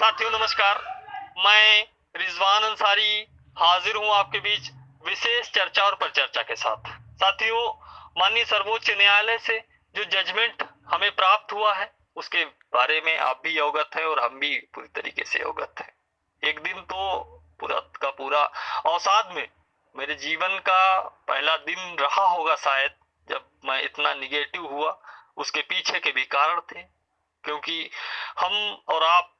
साथियों नमस्कार, मैं रिजवान अंसारी हाजिर हूं आपके बीच विशेष चर्चा और परिचर्चा के साथ। साथियों, माननीय सर्वोच्च न्यायालय से जो जजमेंट हमें प्राप्त हुआ है उसके बारे में आप भी अवगत हैं और हम भी पूरी तरीके से अवगत हैं। एक दिन तो पूरा का पूरा अवसाद में मेरे जीवन का पहला दिन रहा होगा शायद, जब मैं इतना निगेटिव हुआ। उसके पीछे के भी कारण थे, क्योंकि हम और आप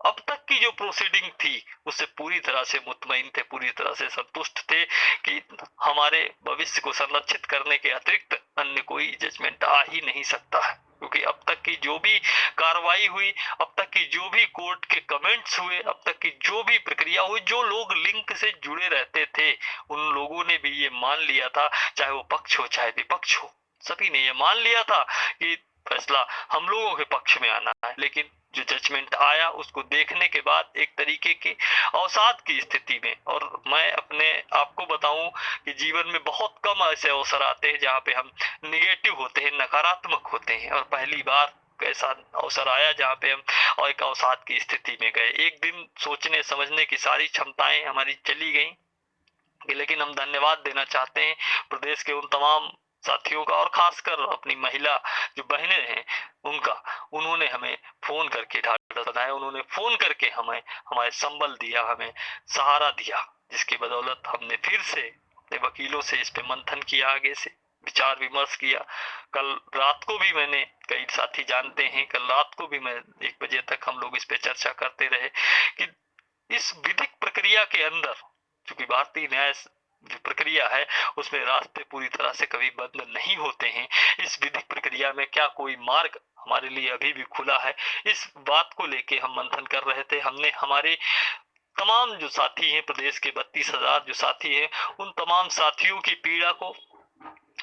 अब तक की जो प्रोसीडिंग थी उससे पूरी तरह से मुतमईन थे, पूरी तरह से संतुष्ट थे कि हमारे भविष्य को संरक्षित करने के अतिरिक्त अन्य कोई जजमेंट आ ही नहीं सकता है। क्योंकि अब तक की जो भी कार्रवाई हुई, अब तक की जो भी कोर्ट के कमेंट्स हुए, अब तक की जो भी प्रक्रिया हुई, जो लोग लिंक से जुड़े रहते थे उन लोगों ने भी ये मान लिया था, चाहे वो पक्ष हो चाहे विपक्ष हो, सभी ने ये मान लिया था कि फैसला हम लोगों के पक्ष में आना है। लेकिन जो जजमेंट आया उसको देखने के बाद एक तरीके की अवसाद की स्थिति में, और मैं अपने आपको बताऊं कि जीवन में बहुत कम ऐसे अवसर आते हैं जहाँ पे हम निगेटिव होते हैं, नकारात्मक होते हैं, और पहली बार ऐसा अवसर आया जहाँ पे हम और एक अवसाद की स्थिति में गए। एक दिन सोचने समझने की सारी क्षमताएं हमारी चली गई। लेकिन हम धन्यवाद देना चाहते हैं प्रदेश के उन तमाम साथियों का, और खासकर अपनी महिला जो बहनें हैं उनका। उन्होंने हमें फोन करके ढाढ़स बंधाया, उन्होंने फोन करके हमें हमारे संबल दिया, हमें सहारा दिया, जिसकी बदौलत हमने फिर से अपने वकीलों से इस पे मंथन किया, आगे से विचार विमर्श किया। कल रात को भी मैंने, कई साथी जानते हैं, कल रात को भी मैं 1 बजे तक हम लोग इस पे चर्चा करते रहे कि इस विधिक प्रक्रिया के अंदर, क्योंकि भारतीय न्याय जो प्रक्रिया है उसमें रास्ते पूरी तरह से कभी बंद नहीं होते हैं, इस विधिक प्रक्रिया में क्या कोई मार्ग हमारे लिए अभी भी खुला है, इस बात को लेके हम मंथन कर रहे थे। हमने हमारे तमाम जो साथी हैं, प्रदेश के 32,000 जो साथी हैं, उन तमाम साथियों की पीड़ा को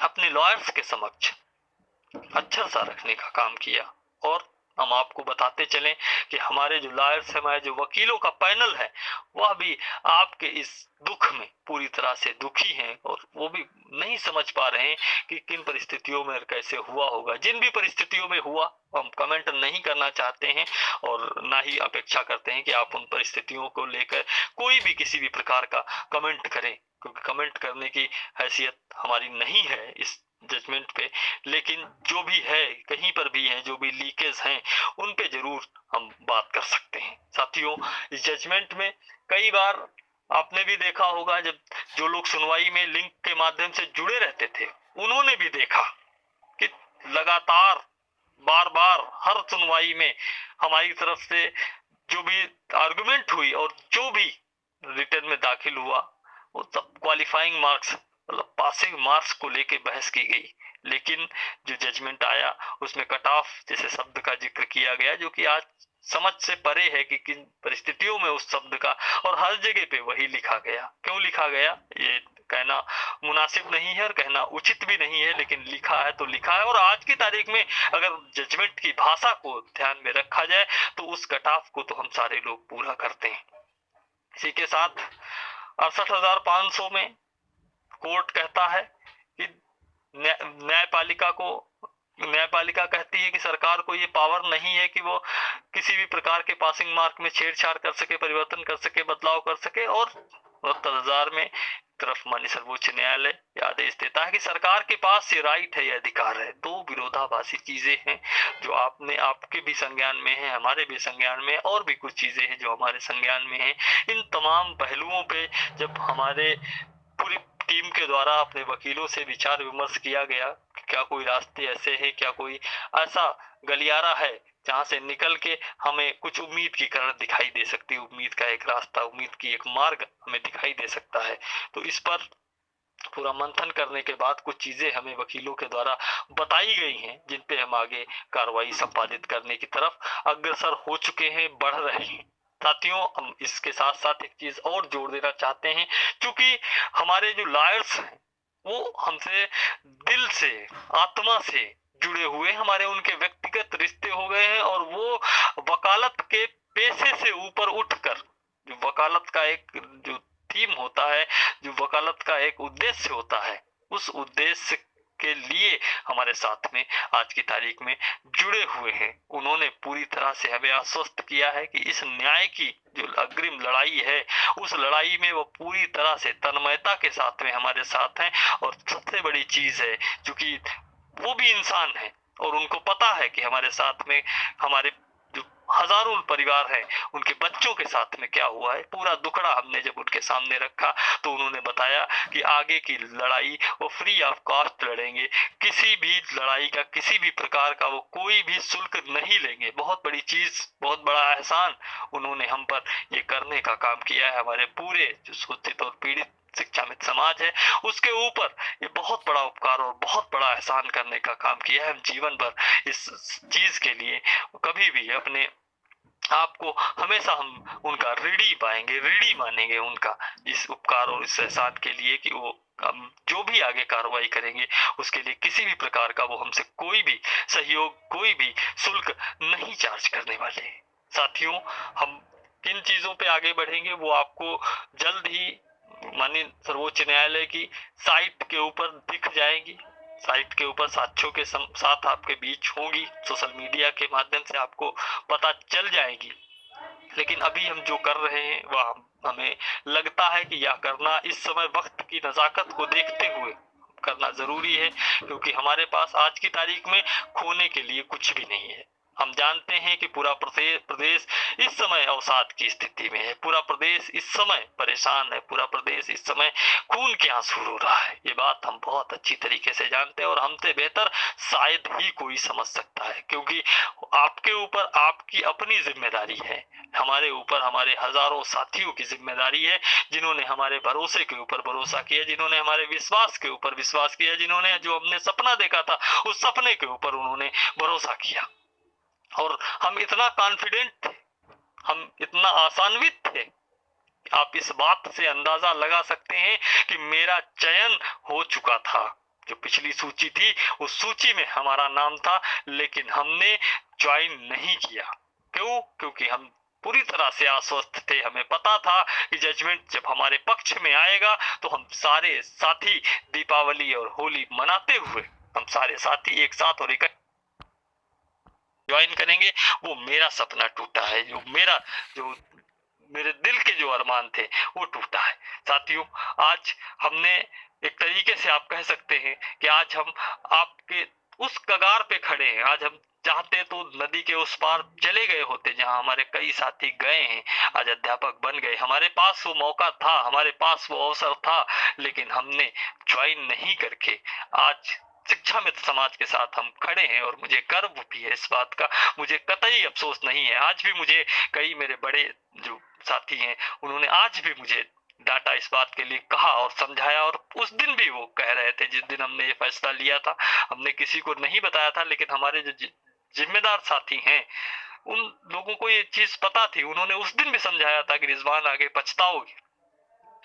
अपने लॉयर्स के समक्ष अक्षर सा रखने का काम किया। और हम आपको बताते चलें कि हमारे जो लॉयर्स हैं, हमारे जो वकीलों का पैनल है, वह भी आपके इस दुख में पूरी तरह से दुखी हैं, और वो भी नहीं समझ पा रहे हैं कि किन परिस्थितियों में कैसे हुआ होगा। जिन भी परिस्थितियों में हुआ हम कमेंट नहीं करना चाहते हैं, और ना ही अपेक्षा करते हैं कि आप उन परिस्थितियों को लेकर कोई भी किसी भी प्रकार का कमेंट करें, क्योंकि कमेंट करने की हैसियत हमारी नहीं है इस जजमेंट पे। लेकिन जो भी है, कहीं पर भी है, जो भी लीकेज हैं, उन पे जरूर हम बात कर सकते हैं। साथियों, इस जजमेंट में कई बार आपने भी देखा होगा, जब जो लोग सुनवाई में लिंक के माध्यम से जुड़े रहते थे उन्होंने भी देखा कि लगातार बार बार हर सुनवाई में हमारी तरफ से जो भी आर्गुमेंट हुई और जो भी रिटर्न में दाखिल हुआ, वो सब क्वालिफाइंग मार्क्स, मतलब पासिंग मार्क्स को लेके बहस की गई। लेकिन जो जजमेंट आया उसमें कट ऑफ जैसे शब्द का जिक्र किया गया, जो कि आज समझ से परे है कि किन परिस्थितियों में उस शब्द का, और हर जगह पे वही लिखा गया। क्यों लिखा गया ये कहना मुनासिब नहीं है और कहना उचित भी नहीं है, लेकिन लिखा है तो लिखा है। और आज की तारीख में अगर जजमेंट की भाषा को ध्यान में रखा जाए तो उस कट ऑफ को तो हम सारे लोग पूरा करते हैं। इसी के साथ 68,500 में कोर्ट कहता है कि न्यायपालिका कहती है कि सरकार को ये पावर नहीं है कि वो किसी भी प्रकार के पासिंग मार्क में छेड़छाड़ कर सके, परिवर्तन कर सके, बदलाव कर सके। और 69,000 में तरफ माननीय सर्वोच्च न्यायालय आदेश देता है कि सरकार के पास ये राइट है, ये अधिकार है। दो विरोधाभासी चीजें हैं जो आपके भी संज्ञान में है, हमारे भी संज्ञान में, और भी कुछ चीजें हैं जो हमारे संज्ञान में है। इन तमाम पहलुओं पे जब हमारे पूरी टीम के द्वारा अपने वकीलों से विचार विमर्श किया गया, क्या कोई रास्ते ऐसे हैं, क्या कोई ऐसा गलियारा है जहां से निकल के हमें कुछ उम्मीद की किरण दिखाई दे सकती है, उम्मीद का एक रास्ता, उम्मीद की एक मार्ग हमें दिखाई दे सकता है। तो इस पर पूरा मंथन करने के बाद कुछ चीजें हमें वकीलों के द्वारा बताई गई हैं, जिन पे हम आगे कार्रवाई संपादित करने की तरफ अग्रसर हो चुके हैं, बढ़ रहे हैं। साथियों, हम इसके साथ साथ एक चीज और जोड़ देना चाहते हैं, क्योंकि हमारे जो लॉयर्स हैं वो हमसे दिल से, आत्मा से जुड़े हुए, हमारे उनके व्यक्तिगत रिश्ते हो गए हैं, और वो वकालत के पेशे से ऊपर उठकर, जो वकालत का एक जो थीम होता है, जो वकालत का एक उद्देश्य होता है, उस उद्देश्य के लिए हमारे साथ में आज की तारीख में जुड़े हुए हैं, उन्होंने पूरी तरह से हमें आश्वस्त किया है कि इस न्याय की जो अग्रिम लड़ाई है, उस लड़ाई में वो पूरी तरह से तन्मयता के साथ में हमारे साथ हैं। और सबसे बड़ी चीज है, क्योंकि वो भी इंसान है और उनको पता है कि हमारे साथ में हमारे जो हजारों परिवार हैं, उनके बच्चों के साथ में क्या हुआ है, पूरा दुखड़ा हमने जब उनके सामने रखा तो उन्होंने बताया कि आगे की लड़ाई वो फ्री ऑफ कॉस्ट लड़ेंगे, किसी भी लड़ाई का किसी भी प्रकार का वो कोई भी शुल्क नहीं लेंगे। बहुत बड़ी चीज, बहुत बड़ा एहसान उन्होंने हम पर ये करने का काम किया है। हमारे पूरे जो शोषित और पीड़ित शिक्षा मित्र समाज है, उसके ऊपर ये बहुत बड़ा उपकार और बहुत बड़ा एहसान करने का काम किया है। हम जीवन भर इस चीज के लिए कभी भी अपने आपको हमेशा हम उनका ऋणी पाएंगे, ऋणी मानेंगे उनका इस उपकार और इस एहसान के लिए कि वो हम जो भी आगे कार्रवाई करेंगे उसके लिए किसी भी प्रकार का वो हमसे कोई भी सहयोग, कोई भी शुल्क नहीं चार्ज करने वाले। साथियों, हम किन चीजों पे आगे बढ़ेंगे वो आपको जल्द ही माननीय सर्वोच्च न्यायालय की साइट के ऊपर दिख जाएगी। साइट के ऊपर साक्ष्यों के साथ आपके बीच होंगी, सोशल मीडिया के माध्यम से आपको पता चल जाएगी। लेकिन अभी हम जो कर रहे हैं वह हमें लगता है कि यह करना इस समय वक्त की नजाकत को देखते हुए करना जरूरी है, क्योंकि हमारे पास आज की तारीख में खोने के लिए कुछ भी नहीं है। हम जानते हैं कि पूरा प्रदेश इस समय अवसाद की स्थिति में है, पूरा प्रदेश इस समय परेशान है, पूरा प्रदेश इस समय खून के आंसू रो रहा है। ये बात हम बहुत अच्छी तरीके से जानते हैं और हमसे बेहतर शायद ही कोई समझ सकता है, क्योंकि आपके ऊपर आपकी अपनी जिम्मेदारी है, हमारे ऊपर हमारे हजारों साथियों की जिम्मेदारी है, जिन्होंने हमारे भरोसे के ऊपर भरोसा किया, जिन्होंने हमारे विश्वास के ऊपर विश्वास किया, जिन्होंने जो हमने सपना देखा था उस सपने के ऊपर उन्होंने भरोसा किया। और हम इतना कॉन्फिडेंट थे, हम इतना आशान्वित थे, आप इस बात से अंदाजा लगा सकते हैं कि मेरा चयन हो चुका था। जो पिछली सूची थी उस सूची में हमारा नाम था, लेकिन हमने ज्वाइन नहीं किया। क्यों? क्योंकि हम पूरी तरह से आश्वस्त थे, हमें पता था कि जजमेंट जब हमारे पक्ष में आएगा तो हम सारे साथी दीपावली और होली मनाते हुए हम सारे साथी एक साथ और एक ज्वाइन करेंगे। वो मेरा सपना टूटा है, जो मेरे दिल के जो अरमान थे वो टूटा है। साथियों, आज हमने एक तरीके से आप कह सकते हैं कि आज हम आपके उस कगार पे खड़े हैं। आज हम चाहते तो नदी के उस पार चले गए होते जहां हमारे कई साथी गए हैं, आज अध्यापक बन गए। हमारे पास वो मौका था, हमारे पास वो अवसर था, लेकिन हमने ज्वाइन नहीं करके आज शिक्षा मित्र समाज के साथ हम खड़े हैं। और मुझे गर्व भी है इस बात का, मुझे कतई अफसोस नहीं है। आज भी मुझे कई मेरे बड़े जो साथी हैं उन्होंने आज भी मुझे डांटा, इस बात के लिए कहा और समझाया। और उस दिन भी वो कह रहे थे, जिस दिन हमने ये फैसला लिया था, हमने किसी को नहीं बताया था, लेकिन हमारे जो जिम्मेदार साथी हैं उन लोगों को ये चीज पता थी। उन्होंने उस दिन भी समझाया था कि रिजवान आगे पछताओगे।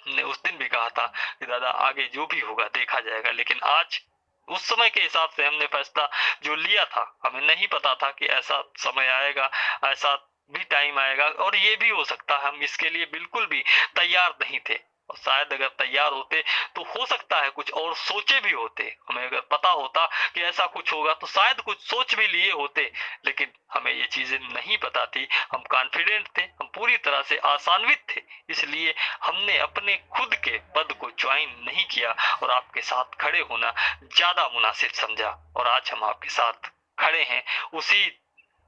हमने उस दिन भी कहा था कि दादा आगे जो भी होगा देखा जाएगा। लेकिन आज उस समय के हिसाब से हमने फैसला जो लिया था, हमें नहीं पता था कि ऐसा समय आएगा, ऐसा भी टाइम आएगा, और ये भी हो सकता है हम इसके लिए बिल्कुल भी तैयार नहीं थे। और शायद अगर तैयार होते तो हो सकता है कुछ और सोचे भी होते, हमें अगर पता होता कि ऐसा कुछ होगा तो शायद कुछ सोच भी लिए होते। लेकिन हमें ये चीजें नहीं पता थी, हम कॉन्फिडेंट थे, हम पूरी तरह से आशान्वित थे, इसलिए हमने अपने खुद के पद को ज्वाइन नहीं किया और आपके साथ खड़े होना ज्यादा मुनासिब समझा। और आज हम आपके साथ खड़े हैं, उसी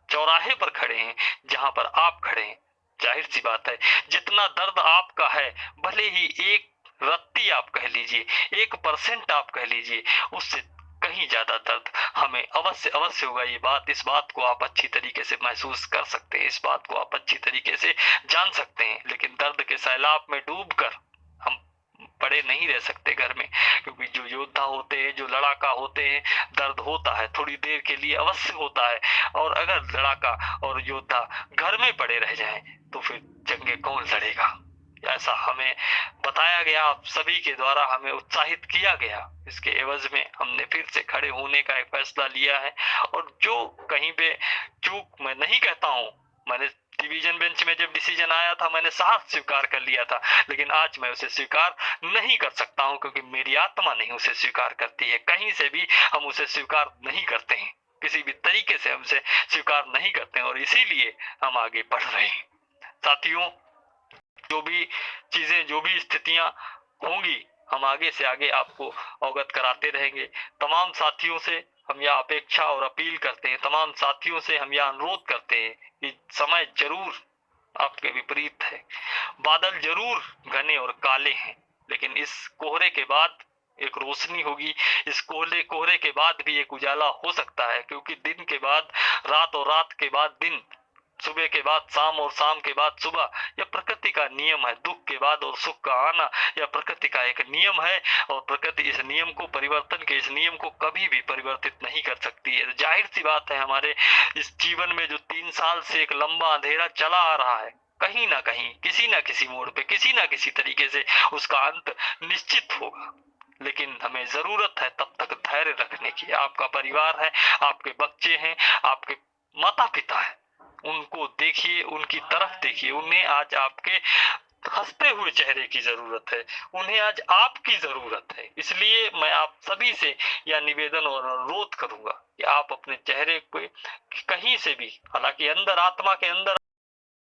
चौराहे पर खड़े हैं जहां पर आप खड़े हैं। जाहिर सी बात है, जितना दर्द आपका है, भले ही एक रत्ती आप कह लीजिए, 1% आप कह लीजिए, उससे कहीं ज्यादा दर्द हमें अवश्य अवश्य होगा। इस बात को आप अच्छी तरीके से महसूस कर सकते हैं, इस बात को आप अच्छी तरीके से जान सकते हैं। लेकिन दर्द के सैलाब में डूबकर हम पड़े नहीं रह सकते घर में, क्योंकि जो योद्धा होते हैं, जो लड़ाका होते हैं, दर्द होता है, थोड़ी देर के लिए अवश्य होता है। और अगर लड़ाका और योद्धा घर में पड़े रह जाएं तो फिर जंगे कौन लड़ेगा? ऐसा हमें बताया गया, आप सभी के द्वारा हमें उत्साहित किया गया। इसके एवज में हमने फिर से खड़े होने का एक फैसला लिया है। और जो कहीं पे चूक मैं नहीं कहता हूँ, मैंने डिवीजन बेंच में जब डिसीजन आया था मैंने साफ स्वीकार कर लिया था, लेकिन आज मैं उसे स्वीकार नहीं कर सकता हूं, क्योंकि मेरी आत्मा नहीं उसे स्वीकार करती है। कहीं से भी हम उसे स्वीकार नहीं करते हैं, किसी भी तरीके से हमसे स्वीकार नहीं करते हैं और इसीलिए हम आगे बढ़ रहे हैं। साथियों, जो भी चीजें, जो भी स्थितियां होंगी, हम आगे से आगे आपको अवगत कराते रहेंगे। तमाम साथियों से हम यह अपेक्षा और अपील करते हैं, तमाम साथियों से हम यह अनुरोध करते हैं कि समय जरूर आपके विपरीत है, बादल जरूर घने और काले हैं, लेकिन इस कोहरे के बाद एक रोशनी होगी। इस कोहरे के बाद भी एक उजाला हो सकता है, क्योंकि दिन के बाद रात और रात के बाद दिन, सुबह के बाद शाम और शाम के बाद सुबह, यह प्रकृति का नियम है। दुख के बाद और सुख का आना, यह प्रकृति का एक नियम है और प्रकृति इस नियम को, परिवर्तन के इस नियम को कभी भी परिवर्तित नहीं कर सकती है। जाहिर सी बात है, हमारे इस जीवन में जो 3 साल से एक लंबा अंधेरा चला आ रहा है, कहीं ना कहीं, किसी ना किसी मोड़ पे, किसी ना किसी तरीके से उसका अंत निश्चित होगा। लेकिन हमें जरूरत है तब तक धैर्य रखने की। आपका परिवार है, आपके बच्चे हैं, आपके माता पिता है, उनको देखिए, उनकी तरफ देखिए। उन्हें आज आपके हंसते हुए चेहरे की जरूरत है, उन्हें आज आपकी जरूरत है। इसलिए मैं आप सभी से यह निवेदन और अनुरोध करूंगा कि आप अपने चेहरे को कहीं से भी, हालांकि अंदर, आत्मा के अंदर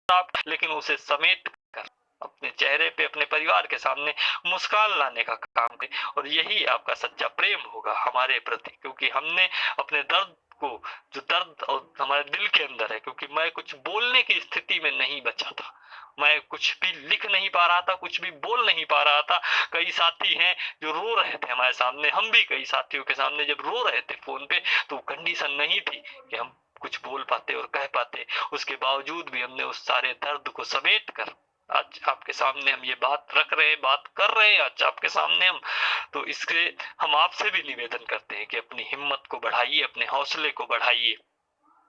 आप, लेकिन उसे समेट कर अपने चेहरे पे, अपने परिवार के सामने मुस्कान लाने का काम करें। और यही आपका सच्चा प्रेम होगा हमारे प्रति, क्योंकि हमने अपने दर्द को, जो दर्द और हमारे दिल के अंदर है, क्योंकि मैं कुछ बोलने की स्थिति में नहीं बचा था, मैं कुछ भी लिख नहीं पा रहा था, कुछ भी बोल नहीं पा रहा था। कई साथी हैं जो रो रहे थे हमारे सामने, हम भी कई साथियों के सामने जब रो रहे थे फोन पे, तो कंडीशन नहीं थी कि हम कुछ बोल पाते और कह पाते। उसके बावजूद भी हमने उस सारे दर्द को समेट कर आज आपके सामने हम ये बात रख रहे हैं, बात कर रहे हैं आज आपके सामने हम। तो इसके हम आपसे भी निवेदन करते हैं कि अपनी हिम्मत को बढ़ाइए, अपने हौसले को बढ़ाइए,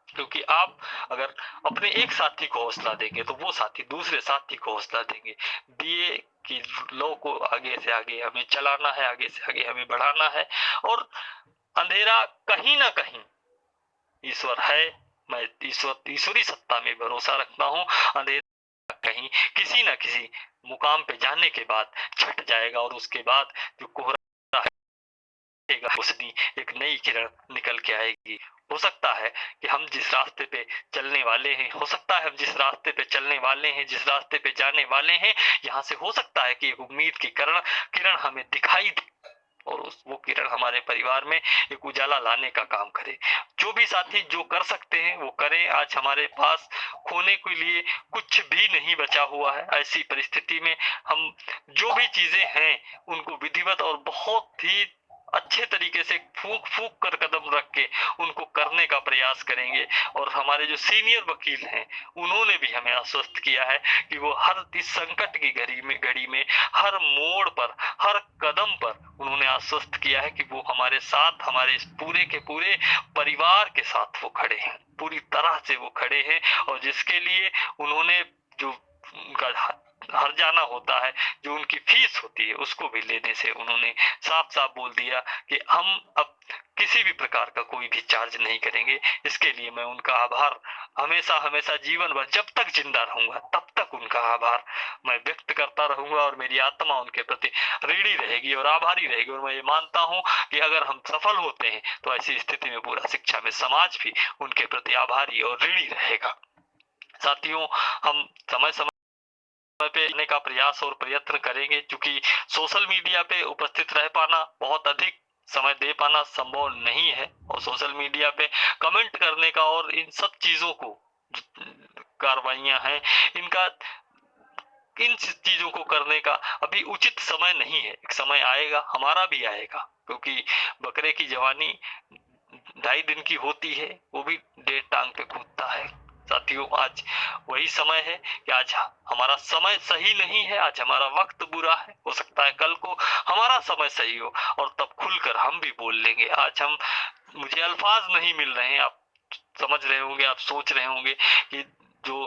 क्योंकि आप अगर अपने एक साथी को हौसला देंगे तो वो साथी दूसरे साथी को हौसला देंगे। दिए कि लो को आगे से आगे हमें चलाना है, आगे से आगे हमें बढ़ाना है। और अंधेरा कहीं ना कहीं ईश्वर है, मैं ईश्वरी सत्ता में भरोसा रखता हूँ। अंधेरा कहीं किसी न किसी मुकाम पे जाने के बाद छट जाएगा और उसके बाद जो कोहरा है, उसकी एक नई किरण निकल के आएगी। हो सकता है कि हम जिस रास्ते पे चलने वाले हैं, हो सकता है हम जिस रास्ते पे चलने वाले हैं, जिस रास्ते पे जाने वाले हैं, यहाँ से हो सकता है कि एक उम्मीद की किरण हमें दिखाई दे और वो किरण हमारे परिवार में एक उजाला लाने का काम करे। जो भी साथी जो कर सकते हैं वो करें। आज हमारे पास खोने के लिए कुछ भी नहीं बचा हुआ है। ऐसी परिस्थिति में हम जो भी चीजें हैं उनको विधिवत और बहुत ही अच्छे तरीके से फूक फूक कर कदम रख के उनको करने का प्रयास करेंगे। और हमारे जो सीनियर वकील हैं उन्होंने भी हमें आश्वस्त किया है कि वो हर इस संकट की घड़ी में हर मोड़ पर, हर कदम पर उन्होंने आश्वस्त किया है कि वो हमारे साथ, हमारे इस पूरे के पूरे परिवार के साथ वो खड़े हैं, पूरी तरह से वो खड़े हैं। और जिसके लिए उन्होंने जो उनका हर जाना होता है, जो उनकी फीस होती है, उसको भी लेने से उन्होंने साफ साफ बोल दिया कि हम अब किसी भी प्रकार का कोई भी चार्ज नहीं करेंगे। इसके लिए मैं उनका आभार हमेशा हमेशा जीवन भर, जब तक जिंदा रहूंगा तब तक उनका आभार मैं व्यक्त करता रहूंगा और मेरी आत्मा उनके प्रति ऋणी रहेगी और आभारी रहेगी। और मैं ये मानता हूँ कि अगर हम सफल होते हैं तो ऐसी स्थिति में पूरा शिक्षा में समाज भी उनके प्रति आभारी और ऋणी रहेगा। साथियों, हम समय समय पे आने का प्रयास और प्रयत्न करेंगे, क्योंकि सोशल मीडिया पे उपस्थित रह पाना, बहुत अधिक समय दे पाना संभव नहीं है। और सोशल मीडिया पे कमेंट करने का और इन सब चीजों को, कार्रवाइयां हैं इनका, इन चीजों को करने का अभी उचित समय नहीं है। एक समय आएगा, हमारा भी आएगा, क्योंकि बकरे की जवानी 2.5 दिन की होती है, वो भी 1.5 टांग पे कूदता है। साथियों, आज वही समय है कि आज हमारा समय सही नहीं है, आज हमारा वक्त बुरा है। हो सकता है कल को हमारा समय सही हो और तब खुलकर हम भी बोल लेंगे। आज मुझे अल्फाज नहीं मिल रहे हैं। आप समझ रहे होंगे, आप सोच रहे होंगे कि जो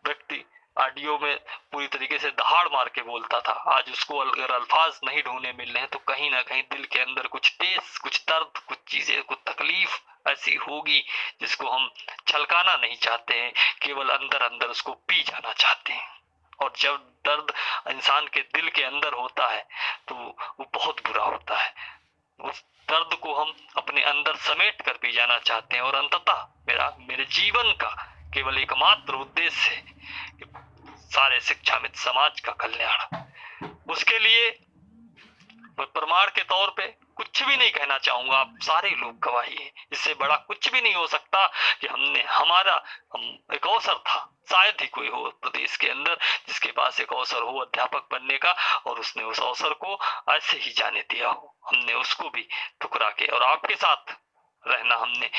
व्यक्ति ऑडियो में पूरी तरीके से दहाड़ मार के बोलता था, आज उसको अगर अल्फाज नहीं ढूंढने मिल रहे हैं तो कहीं ना कहीं दिल के अंदर कुछ टेस, कुछ दर्द, कुछ चीजें, कुछ तकलीफ ऐसी होगी जिसको हम छलकाना नहीं चाहते हैं, केवल अंदर अंदर उसको पी जाना चाहते हैं। और जब दर्द इंसान के दिल के अंदर होता है तो वो बहुत बुरा होता है। उस दर्द को हम अपने अंदर समेट कर पी जाना चाहते हैं और अंततः मेरे जीवन का केवल एकमात्र उद्देश्य है कि सारे शिक्षामित समाज का कल्याण। उसके लिए मैं प्रमाण के तौर पे कुछ भी नहीं कहना चाहूंगा, आप सारे लोग गवाही हैं। इससे बड़ा कुछ भी नहीं हो सकता कि एक अवसर था, शायद ही कोई हो प्रदेश के अंदर जिसके पास एक अवसर हो अध्यापक बनने का और उसने उस अवसर को ऐसे ही जाने दिया हो। हमने उसको भी ठुकरा के और आपके साथ रहना हमने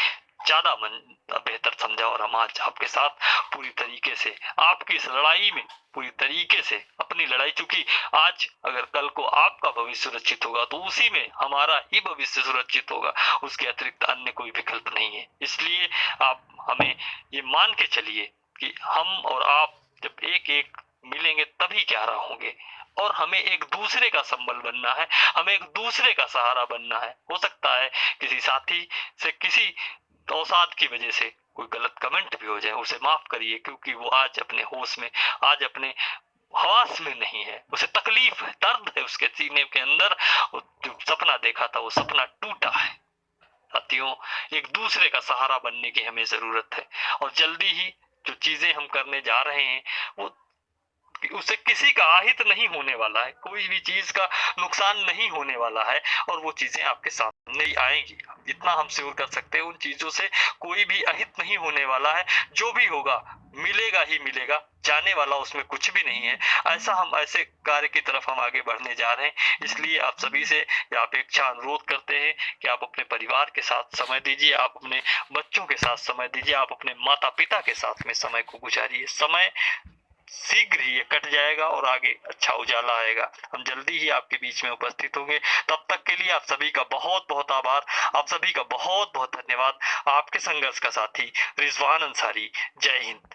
ज्यादा बेहतर समझा और हम आज आपके साथ पूरी तरीके से आपकी इस लड़ाई में पूरी तरीके से अपनी लड़ाई, चूंकि आज अगर कल को आपका भविष्य सुरक्षित होगा तो उसी में हमारा ही भविष्य सुरक्षित होगा, उसके अतिरिक्त अन्य कोई विकल्प नहीं है। इसलिए आप हमें ये मान के चलिए कि हम और आप जब एक एक मिलेंगे तभी क्या होंगे और हमें एक दूसरे का संबल बनना है, हमें एक दूसरे का सहारा बनना है। हो सकता है किसी साथी से किसी अवसाद की वजह से कोई गलत कमेंट भी हो जाए, उसे माफ करिए, क्योंकि वो आज अपने होश में, आज अपने हवास में नहीं है, उसे तकलीफ है, दर्द है उसके सीने के अंदर। जो सपना देखा था वो सपना टूटा है। साथियों, एक दूसरे का सहारा बनने की हमें जरूरत है और जल्दी ही जो चीजें हम करने जा रहे हैं वो उससे किसी का अहित नहीं होने वाला है, कोई भी चीज का नुकसान नहीं होने वाला है और वो चीजें आपके सामने ही आएंगी। इतना हम श्योर कर सकते हैं, उन चीजों से कोई भी अहित नहीं होने वाला है। जो भी होगा मिलेगा ही मिलेगा, जाने वाला उसमें कुछ भी नहीं है। ऐसे कार्य की तरफ हम आगे बढ़ने जा रहे हैं। इसलिए आप सभी से अपेक्षा अनुरोध करते हैं कि आप अपने परिवार के साथ समय दीजिए, आप अपने बच्चों के साथ समय दीजिए, आप अपने माता पिता के साथ में समय को गुजारिए। समय शीघ्र ही ये कट जाएगा और आगे अच्छा उजाला आएगा। हम जल्दी ही आपके बीच में उपस्थित होंगे। तब तक के लिए आप सभी का बहुत बहुत आभार, आप सभी का बहुत बहुत धन्यवाद। आपके संघर्ष का साथी रिजवान अंसारी। जय हिंद।